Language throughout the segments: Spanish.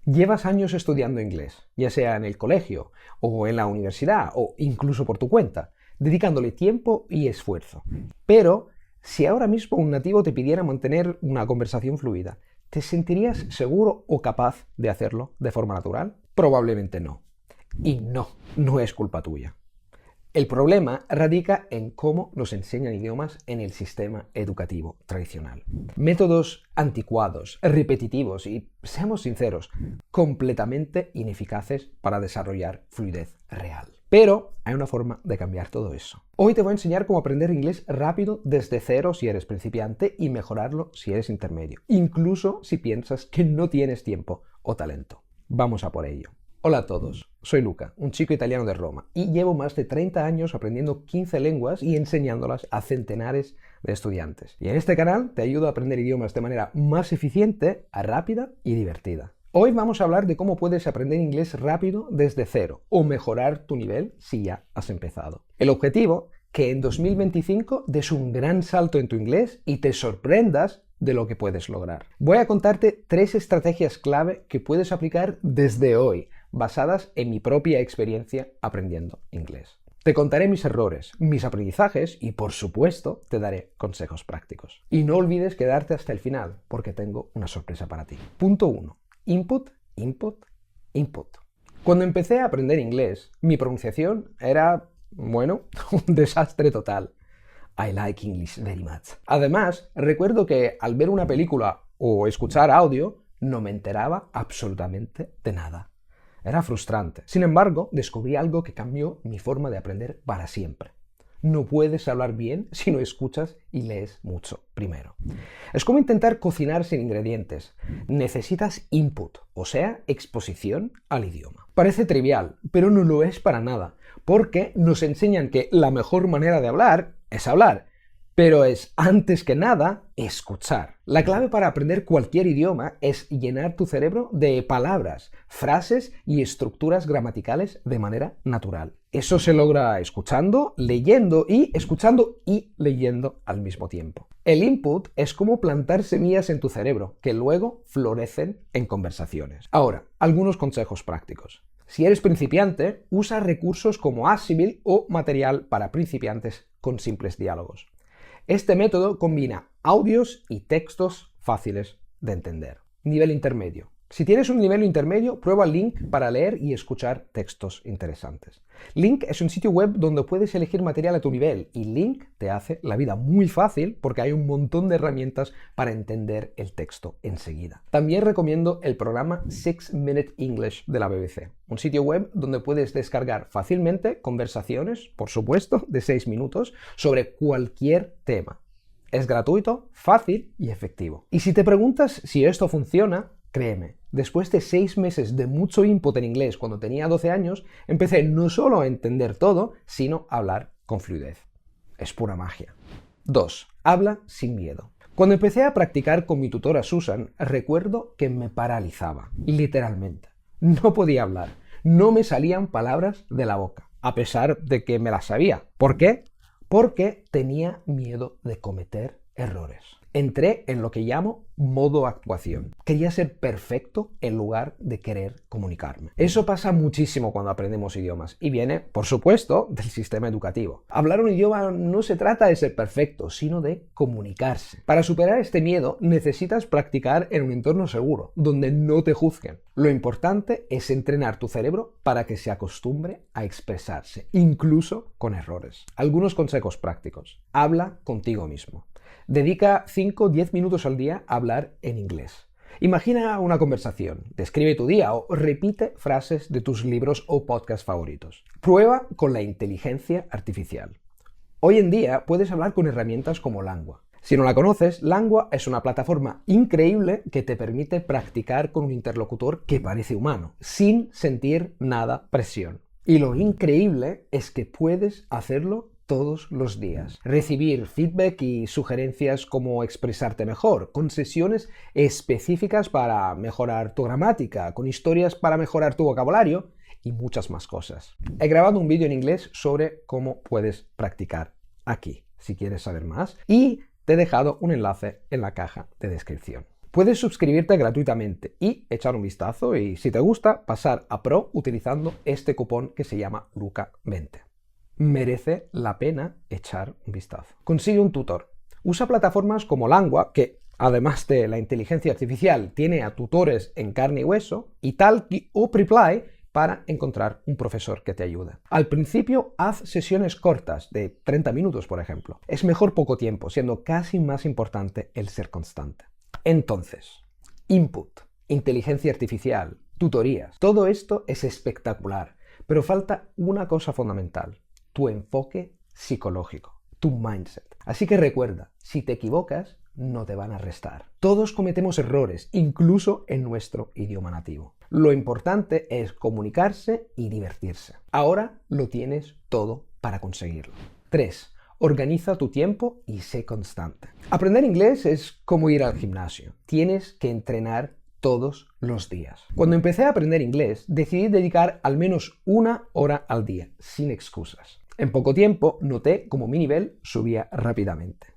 Llevas años estudiando inglés, ya sea en el colegio o en la universidad o incluso por tu cuenta, dedicándole tiempo y esfuerzo. Pero si ahora mismo un nativo te pidiera mantener una conversación fluida, ¿te sentirías seguro o capaz de hacerlo de forma natural? Probablemente no. Y no es culpa tuya. El problema radica en cómo nos enseñan idiomas en el sistema educativo tradicional. Métodos anticuados, repetitivos y, seamos sinceros, completamente ineficaces para desarrollar fluidez real. Pero hay una forma de cambiar todo eso. Hoy te voy a enseñar cómo aprender inglés rápido desde cero si eres principiante y mejorarlo si eres intermedio, incluso si piensas que no tienes tiempo o talento. Vamos a por ello. Hola a todos, soy Luca, un chico italiano de Roma, y llevo más de 30 años aprendiendo 15 lenguas y enseñándolas a centenares de estudiantes. Y en este canal te ayudo a aprender idiomas de manera más eficiente, rápida y divertida. Hoy vamos a hablar de cómo puedes aprender inglés rápido desde cero o mejorar tu nivel si ya has empezado. El objetivo, que en 2025 des un gran salto en tu inglés y te sorprendas de lo que puedes lograr. Voy a contarte 3 estrategias clave que puedes aplicar desde hoy, basadas en mi propia experiencia aprendiendo inglés. Te contaré mis errores, mis aprendizajes y, por supuesto, te daré consejos prácticos. Y no olvides quedarte hasta el final, porque tengo una sorpresa para ti. Punto 1. Input, input, input. Cuando empecé a aprender inglés, mi pronunciación era, un desastre total. I like English very much. Además, recuerdo que al ver una película o escuchar audio, no me enteraba absolutamente de nada. Era frustrante. Sin embargo, descubrí algo que cambió mi forma de aprender para siempre. No puedes hablar bien si no escuchas y lees mucho primero. Es como intentar cocinar sin ingredientes. Necesitas input, o sea, exposición al idioma. Parece trivial, pero no lo es para nada, porque nos enseñan que la mejor manera de hablar es hablar, pero es, antes que nada, escuchar. La clave para aprender cualquier idioma es llenar tu cerebro de palabras, frases y estructuras gramaticales de manera natural. Eso se logra escuchando, leyendo y escuchando y leyendo al mismo tiempo. El input es como plantar semillas en tu cerebro, que luego florecen en conversaciones. Ahora, algunos consejos prácticos. Si eres principiante, usa recursos como Audible o material para principiantes con simples diálogos. Este método combina audios y textos fáciles de entender. Nivel intermedio. Si tienes un nivel intermedio, prueba Link para leer y escuchar textos interesantes. Link es un sitio web donde puedes elegir material a tu nivel y Link te hace la vida muy fácil porque hay un montón de herramientas para entender el texto enseguida. También recomiendo el programa 6 Minute English de la BBC, un sitio web donde puedes descargar fácilmente conversaciones, por supuesto, de 6 minutos sobre cualquier tema. Es gratuito, fácil y efectivo. Y si te preguntas si esto funciona, créeme, después de 6 meses de mucho input en inglés cuando tenía 12 años, empecé no solo a entender todo, sino a hablar con fluidez. Es pura magia. 2. Habla sin miedo. Cuando empecé a practicar con mi tutora Susan, recuerdo que me paralizaba, literalmente. No podía hablar, no me salían palabras de la boca, a pesar de que me las sabía. ¿Por qué? Porque tenía miedo de cometer errores. Entré en lo que llamo modo actuación. Quería ser perfecto en lugar de querer comunicarme. Eso pasa muchísimo cuando aprendemos idiomas y viene, por supuesto, del sistema educativo. Hablar un idioma no se trata de ser perfecto, sino de comunicarse. Para superar este miedo necesitas practicar en un entorno seguro, donde no te juzguen. Lo importante es entrenar tu cerebro para que se acostumbre a expresarse, incluso con errores. Algunos consejos prácticos. Habla contigo mismo. Dedica 5 o 10 minutos al día a hablar en inglés. Imagina una conversación, describe tu día o repite frases de tus libros o podcasts favoritos. Prueba con la inteligencia artificial. Hoy en día puedes hablar con herramientas como Langua. Si no la conoces, Langua es una plataforma increíble que te permite practicar con un interlocutor que parece humano, sin sentir nada presión. Y lo increíble es que puedes hacerlo todos los días. Recibir feedback y sugerencias cómo expresarte mejor, con sesiones específicas para mejorar tu gramática, con historias para mejorar tu vocabulario y muchas más cosas. He grabado un vídeo en inglés sobre cómo puedes practicar aquí, si quieres saber más, y te he dejado un enlace en la caja de descripción. Puedes suscribirte gratuitamente y echar un vistazo y, si te gusta, pasar a Pro utilizando este cupón que se llama Luca20. Merece la pena echar un vistazo. Consigue un tutor. Usa plataformas como Langua, que además de la inteligencia artificial tiene a tutores en carne y hueso, Italki o Preply para encontrar un profesor que te ayude. Al principio, haz sesiones cortas, de 30 minutos, por ejemplo. Es mejor poco tiempo, siendo casi más importante el ser constante. Entonces, input, inteligencia artificial, tutorías, todo esto es espectacular, pero falta una cosa fundamental: tu enfoque psicológico, tu mindset. Así que recuerda, si te equivocas, no te van a restar. Todos cometemos errores, incluso en nuestro idioma nativo. Lo importante es comunicarse y divertirse. Ahora lo tienes todo para conseguirlo. 3. Organiza tu tiempo y sé constante. Aprender inglés es como ir al gimnasio. Tienes que entrenar todos los días. Cuando empecé a aprender inglés, decidí dedicar al menos 1 hora al día, sin excusas. En poco tiempo noté cómo mi nivel subía rápidamente.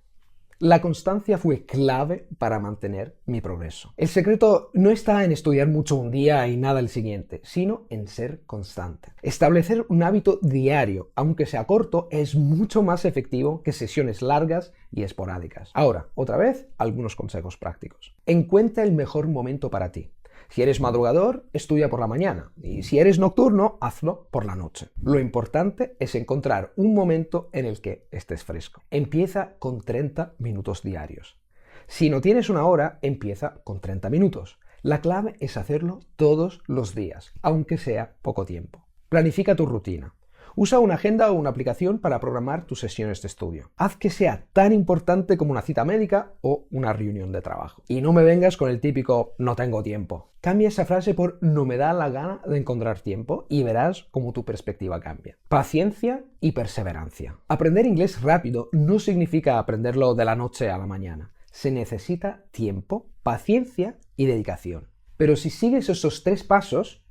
La constancia fue clave para mantener mi progreso. El secreto no está en estudiar mucho un día y nada el siguiente, sino en ser constante. Establecer un hábito diario, aunque sea corto, es mucho más efectivo que sesiones largas y esporádicas. Ahora, otra vez, algunos consejos prácticos. Encuentra el mejor momento para ti. Si eres madrugador, estudia por la mañana, y si eres nocturno, hazlo por la noche. Lo importante es encontrar un momento en el que estés fresco. Empieza con 30 minutos diarios. Si no tienes 1 hora, empieza con 30 minutos. La clave es hacerlo todos los días, aunque sea poco tiempo. Planifica tu rutina. Usa una agenda o una aplicación para programar tus sesiones de estudio. Haz que sea tan importante como una cita médica o una reunión de trabajo. Y no me vengas con el típico "no tengo tiempo". Cambia esa frase por "no me da la gana de encontrar tiempo" y verás cómo tu perspectiva cambia. Paciencia y perseverancia. Aprender inglés rápido no significa aprenderlo de la noche a la mañana. Se necesita tiempo, paciencia y dedicación. Pero si sigues esos 3 pasos,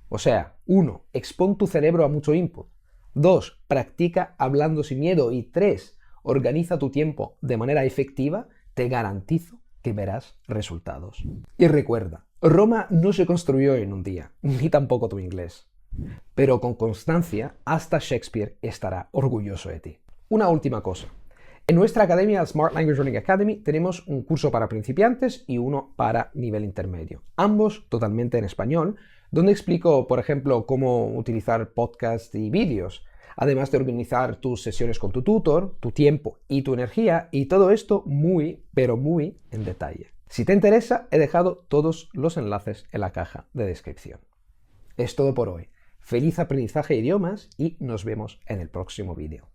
o sea, 1. Expon tu cerebro a mucho input. 2. Practica hablando sin miedo. Y 3. Organiza tu tiempo de manera efectiva. Te garantizo que verás resultados. Y recuerda, Roma no se construyó en un día, ni tampoco tu inglés. Pero con constancia, hasta Shakespeare estará orgulloso de ti. Una última cosa. En nuestra academia, Smart Language Learning Academy, tenemos un curso para principiantes y uno para nivel intermedio. Ambos totalmente en español, donde explico, por ejemplo, cómo utilizar podcasts y vídeos, además de organizar tus sesiones con tu tutor, tu tiempo y tu energía, y todo esto muy, pero muy en detalle. Si te interesa, he dejado todos los enlaces en la caja de descripción. Es todo por hoy. Feliz aprendizaje de idiomas y nos vemos en el próximo vídeo.